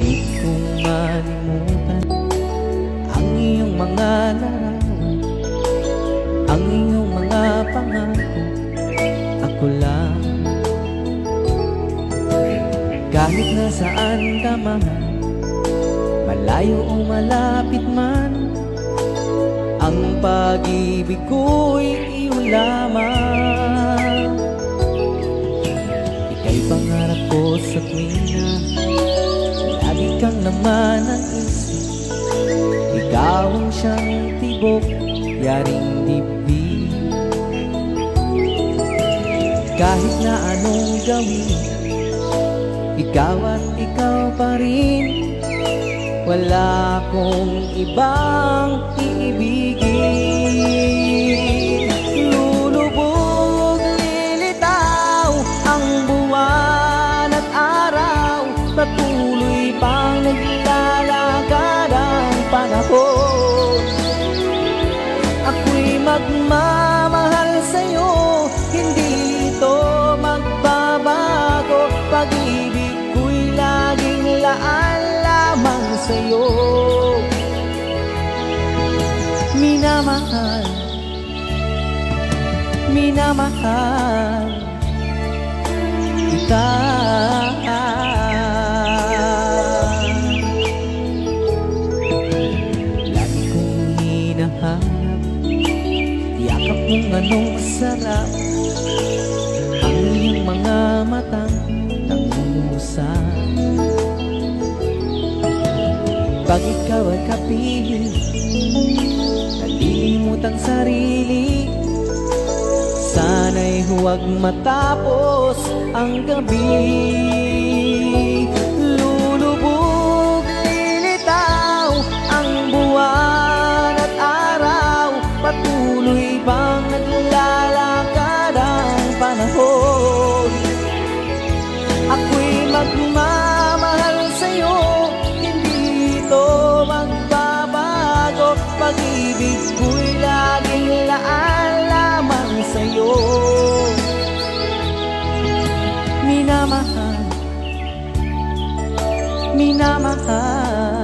Di ko malimutan ang iyong mga larawan, ang iyong mga pangako. Ako lang, kahit nasaan ka man, malayo o malapit man, ang pag-ibig ko'y iyong lamang. Ika'y pangarap ko sa tuwina, lagi kang naman ang isip. Ikaw ang siyang tibok, yaring dibdib. Kahit na anong gawin, ikaw at ikaw pa rin. Wala akong ibang iibigin. Lulubog, lilitaw ang buwan at araw, patuloy pang naglalakad ang panahon. Ako'y magmamahal sa'yo, hindi ito magbabago. Pag-ibig ko'y laging laan lamang sa'yo. Minamahal, minamahal kita. Lagi kong hinahanap, yakap kung anong sarap, ang iyong mga matang nangungusap. Pag ikaw ay kapiling, nalimot ang sarili, sana'y huwag matapos ang gabi. Lulubog, lilitaw ang buwan at araw, patuloy bang naglalakad ang panahon. Ako'y magmamahal sa'yo, hindi ito magbabago. Pag-ibig ko'y laging laan lamang sa'yo. Minamahal, minamahal